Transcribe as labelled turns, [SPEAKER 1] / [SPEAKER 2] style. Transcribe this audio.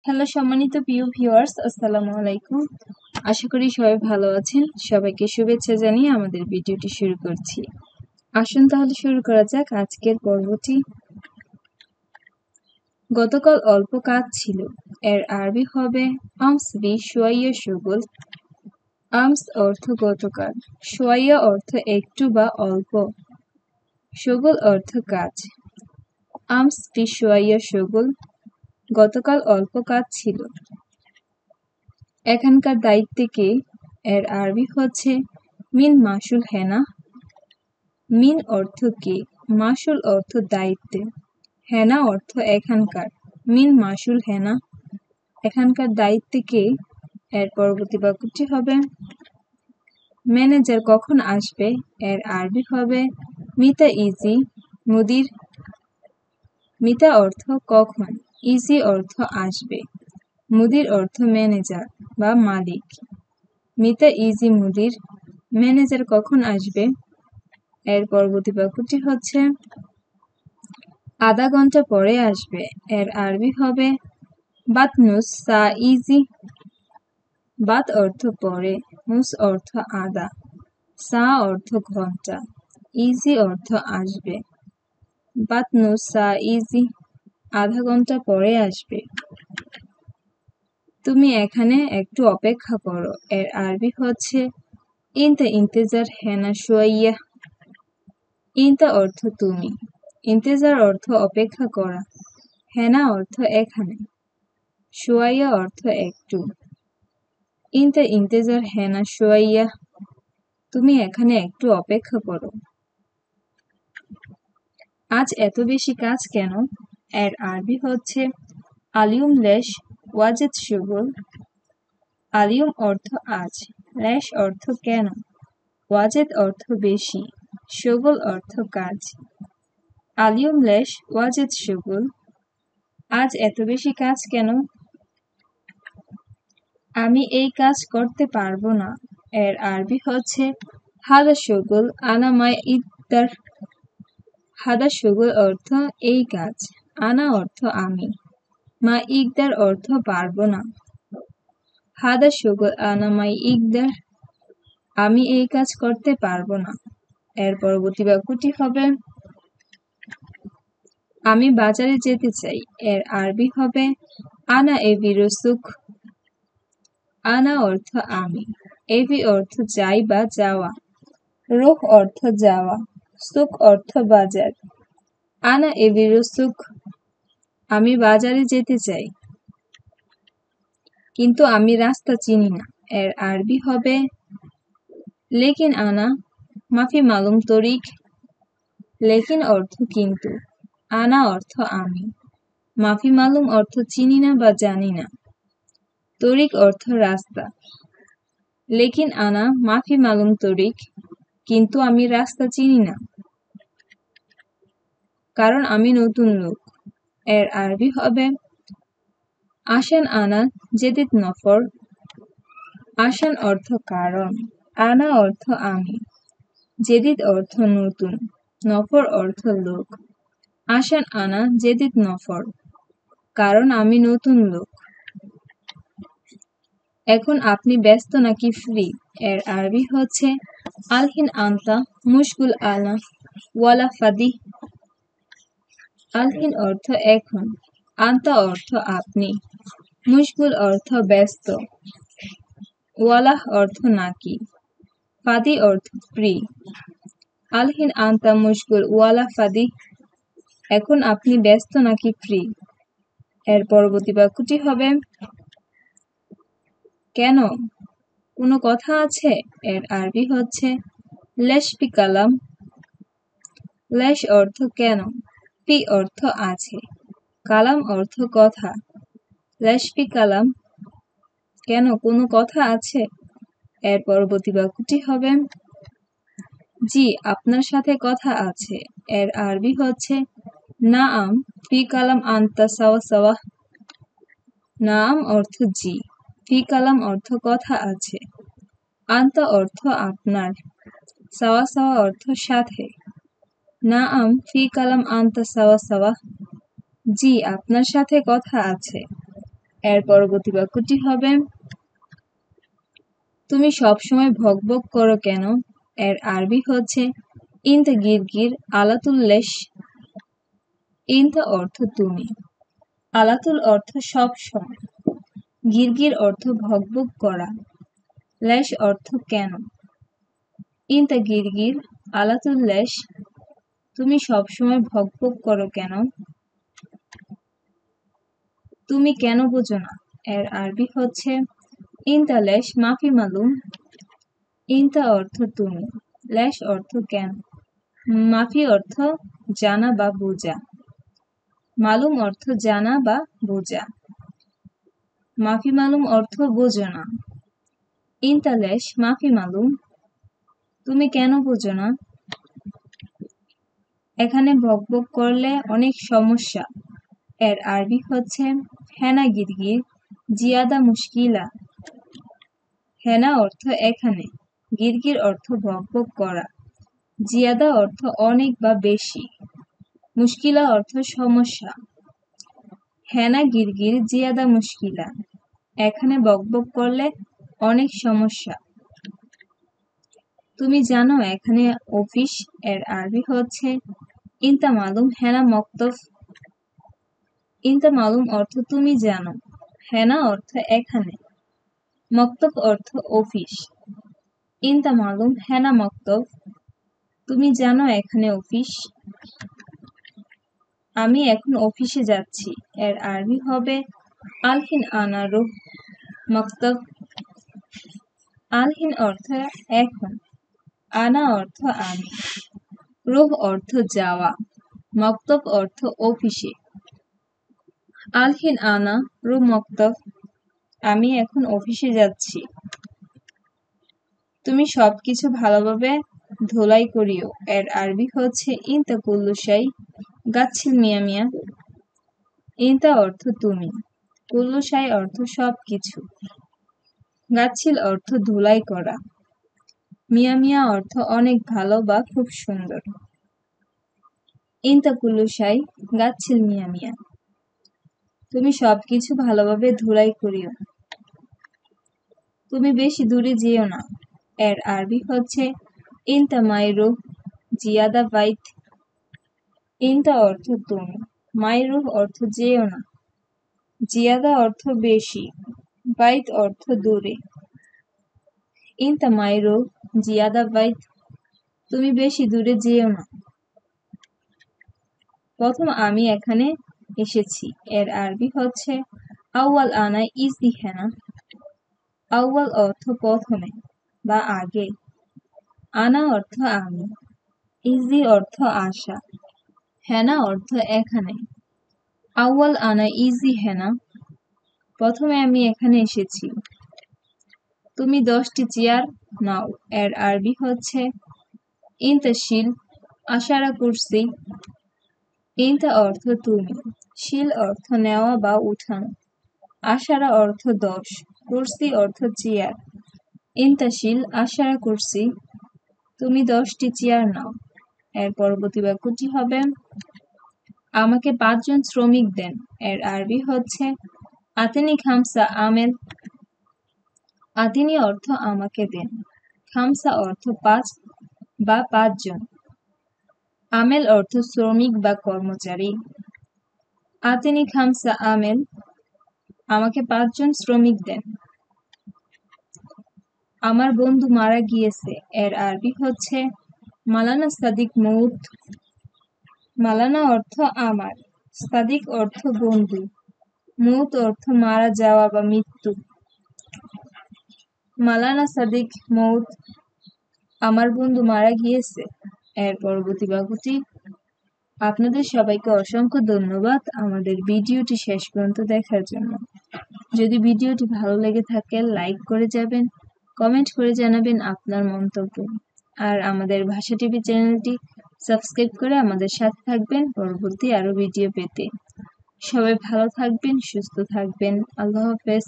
[SPEAKER 1] Hello সম্মানিত প্রিয় viewers, আসসালামু আলাইকুম। আশা করি সবাই ভালো আছেন। সবাইকে শুভেচ্ছা জানিয়ে আমাদের ভিডিওটি শুরু করছি। আসুন তাহলে শুরু করা যাক আজকের পর্বটি। গতকাল অল্প কাজ ছিল, এর আরবি হবে আমস বি শোয়াইয়া শুগুল। আমস অর্থ গতকাল, শোয়াইয়া অর্থ একটু বা অল্প, শুগুল অর্থ কাজ। আমস বি শোয়াইয়া শুগুল, গতকাল অল্প কাজ ছিল। এখানকার দায়িত্বে কে? এর আরবি হচ্ছে মিন মাসুল হেনা। মিন অর্থ কে, মাসুল অর্থ দায়িত্বে, হেনা অর্থ এখানকার। মিন মাসুল হেনা, এখানকার দায়িত্বে কে? এর পরবর্তী বাক্যটি হবে ম্যানেজার কখন আসবে? এর আরবি হবে মিতা ইজি মুদির। মিতা অর্থ কখন, ইজি অর্থ আসবে, মুদির অর্থ ম্যানেজার বা মালিক। মিতা ইজি মুদির, ম্যানেজার কখন আসবে? এর পরবর্তী বাক্যটি হচ্ছে আধা ঘন্টা পরে আসবে। এর আরবি হবে বাত নুস সা ইজি। বাত অর্থ পরে, নুস অর্থ আধা, সা অর্থ ঘন্টা, ইজি অর্থ আসবে। বাত নুস সা ইজি, আধা ঘন্টা পরে আসবে। তুমি এখানে একটু অপেক্ষা করো। এর আরবি হচ্ছে ইনতা ইন্তেজার হেনা শুয়াইয়া। ইনতা অর্থ তুমি, ইন্তেজার অর্থ অপেক্ষা করা, হেনা অর্থ এখানে, শুয়াইয়া অর্থ একটু। ইনতা ইন্তেজার হেনা শুয়াইয়া, তুমি এখানে একটু অপেক্ষা করো। আজ এত বেশি কাজ কেন? এর আরবি হচ্ছে আলিউম লেশ ওয়াজেদ শুগুল। আলিউম অর্থ আজ, লেশ অর্থ কেন, ওয়াজেদ অর্থ বেশি, শুগুল অর্থ কাজ। আলিউম লেশ ওয়াজেদ শুগুল, আজ এত বেশি কাজ কেন? আমি এই কাজ করতে পারবো না। এর আরবি হচ্ছে হাদা শুগুল আনা মাই ইকদার। হাদা শুগুল অর্থ এই কাজ, আনা অর্থ আমি, মা ইকদার অর্থ পারবো না। হাদা শুগুল আনা মাই ইকদার, আমি এই কাজ করতে পারবো না। এর পরবর্তী বাক্যটি হবে আমি বাজারে যেতে চাই। এর আরবি হবে আনা এবি রুসুক। আনা অর্থ আমি, এবি অর্থ যাই বা যাওয়া, রুখ অর্থ যাওয়া, সুক অর্থ বাজার। আনা এবি রুসুক, আমি বাজারে যেতে চাই, কিন্তু আমি রাস্তা চিনি না। এর আরবি হবে লেকিন আনা মাফি মালুম তরিক। লেকিন অর্থ কিন্তু, আনা অর্থ আমি, মাফি মালুম অর্থ চিনি না বা জানি না, তরিক অর্থ রাস্তা। লেকিন আনা মাফি মালুম তরিক, কিন্তু আমি রাস্তা চিনি না, কারণ আমি নতুন লোক। এর আরবি হবে আশান আনা জেদিদ নফর। আশান অর্থ কারণ, আনা অর্থ আমি, জেদিদ অর্থ নতুন, নফর অর্থ লোক। আশান আনা জেদিদ নফর, কারণ আমি নতুন লোক। এখন আপনি ব্যস্ত নাকি ফ্রি? এর আরবি হচ্ছে আলহিন আন্তা মুশগুল আনা ওয়ালা ফাদি। আলহিন অর্থ এখন, আন্তা অর্থ আপনি, মুশগুল অর্থ ব্যস্ত, ওয়ালাহ অর্থ নাকি, ফাদি অর্থ ফ্রি। আলহিন আন্তা মুশগুল ওয়ালা ফাদি, এখন আপনি ব্যস্ত নাকি ফ্রি? এর পরবর্তী বাক্যটি হবে কেন, কোনো কথা আছে? এর আরবি হচ্ছে লেশ পি কালাম। লেশ অর্থ কেন, পি অর্থ আছে, কালাম অর্থ কথা। লেশ পি কালাম, কেন কোনো কথা আছে? এর পরবর্তী বাক্যটি হবে জি আপনার সাথে কথা আছে। এর আরবি হচ্ছে নাআম ফি কালাম আনতা সাওয়া সাওয়া। নাআম অর্থ জি, ফি কালাম অর্থ কথা আছে, আনতা অর্থ আপনার, সাওয়া সাওয়া অর্থ সাথে। নাআম ফি কালাম আনতা সাওয়া সাওয়া, জি আপনার সাথে কথা আছে। এর পরবর্তী বাক্যটি হবে তুমি সবসময় ভকভক করো কেন? এর আরবি হচ্ছে ইনতা গিরগির আলাতুল লেশ। ইনতা অর্থ তুমি, আলাতুল অর্থ সব সময়, গিরগির অর্থ ভকভক করা, লেশ অর্থ কেন। ইনতা গিরগির আলাতুল লেশ, তুমি সবসময় ভকভক করো কেন? তুমি কেন বোঝো না? এর আরবি হচ্ছে ইনতা লেশ মাফি মালুম। ইনতা অর্থ তুমি, লেশ অর্থ কেন, মাফি অর্থ জানা বা বোঝা, মালুম অর্থ জানা বা বোঝা, মাফি মালুম অর্থ বোঝো না। ইনতা লেশ মাফি মালুম, তুমি কেন বোঝো না? এখানে বকবক করলে অনেক সমস্যা। এর আরবি হচ্ছে হেনা গিরগির জিয়াদা মুশকিলা। হেনা অর্থ এখানে, গিরগির অর্থ বকবক করা, জিয়াদা অর্থ অনেক বা বেশি, মুশকিলা অর্থ সমস্যা। হেনা গিরগির জিয়াদা মুশকিলা, এখানে বকবক করলে অনেক সমস্যা। তুমি জানো এখানে অফিস। এর আরবি হচ্ছে ইনতা মালুম হেনা মক্তব। ইনতা মালুম অর্থ তুমি জানো, হেনা অর্থ এখানে, মক্তব অর্থ অফিস। ইনতা মালুম হেনা মক্তব, তুমি জানো এখানে অফিস। আমি এখন অফিসে যাচ্ছি। এর আরবি হবে আলহিন আনা রুহ মক্তব। আলহিন অর্থ এখন, আনা অর্থ আমি, রুহ অর্থ যাওয়া, মক্তব অর্থ অফিসে। আলহিন আনা রুহ মক্তব, আমি এখন অফিসে যাচ্ছি। তুমি সবকিছু ভালোভাবে ধোলাই করিও। এর আরবি হচ্ছে ইনতা কুল্লু শাই গাচ্ছিল মিয়া মিয়া। ইনতা অর্থ তুমি, কুল্লু শাই অর্থ সবকিছু, গাচ্ছিল অর্থ ধুলাই করা, মিয়া মিয়া অর্থ অনেক ভালো বা খুব সুন্দর। ইনতা কুল্লু শাই গাচ্ছিল মিয়া মিয়া, তুমি সবকিছু ভালোভাবে ধুলাই করিও। তুমি বেশি দূরে যেও না। এর আরবি হচ্ছে ইনতা মাইরুহ জিয়াদা বাইত। ইনতা অর্থ তুমি, মাইরুহ অর্থ যেও না, জিয়াদা অর্থ বেশি, বাইত অর্থ দূরে। ইনতা মাইরুহ জিয়াদা বাইত, তুমি বেশি দূরে যেও না। প্রথম আমি এখানে এসেছি। এর আরবি হচ্ছে আউয়াল আনা ইজি হেনা। আউয়াল অর্থ প্রথমে বা আগে, আনা অর্থ আমি, ইজি অর্থ আসা, হেনা অর্থ এখানে। আউয়াল আনা ইজি হেনা, প্রথমে আমি এখানে এসেছি। তুমি 10টি চেয়ার নাও। এর আরবি হচ্ছে ইনতা শিল আশারা কুরসি। ইনতা অর্থ তুমি, শিল অর্থ নেওয়া বা উঠানো, আশারা অর্থ 10, কুরসি অর্থ চেয়ার। ইনতা শিল আশারা কুরসি, তুমি 10টি চেয়ার নাও। এর পরবর্তী বাক্যটি হবে আমাকে 5 জন শ্রমিক দেন। এর আরবি হচ্ছে আতিনি খামসা আমেল। আতিনি অর্থ আমাকে দেন, খামসা অর্থ 5 বা 5 জন, আমেল অর্থ শ্রমিক বা কর্মচারী। আতিনি খামসা আমেল, আমাকে 5 জন শ্রমিক দেন। আমার বন্ধু মারা গিয়েছে। এর আরবি হচ্ছে মালানা সাদিক মৌত। মালানা অর্থ আমার, সাদিক অর্থ বন্ধু, মৌত অর্থ মারা যাওয়া বা মৃত্যু। মালানা সাদিক মৌত, আমার বন্ধু মারা গিয়েছে। এর পরবর্তী বাক্যটি আপনাদের সবাইকে অসংখ্য ধন্যবাদ আমাদের ভিডিওটি শেষ পর্যন্ত দেখার জন্য। যদি ভিডিওটি ভালো লেগে থাকে লাইক করে যাবেন, কমেন্ট করে জানাবেন আপনার মন্তব্য। আর আমাদের ভাষা টিভি চ্যানেলটি সাবস্ক্রাইব করে আমাদের সাথে থাকবেন পরবর্তী আরো ভিডিও পেতে। সবাই ভালো থাকবেন, সুস্থ থাকবেন। আল্লাহ হাফেজ।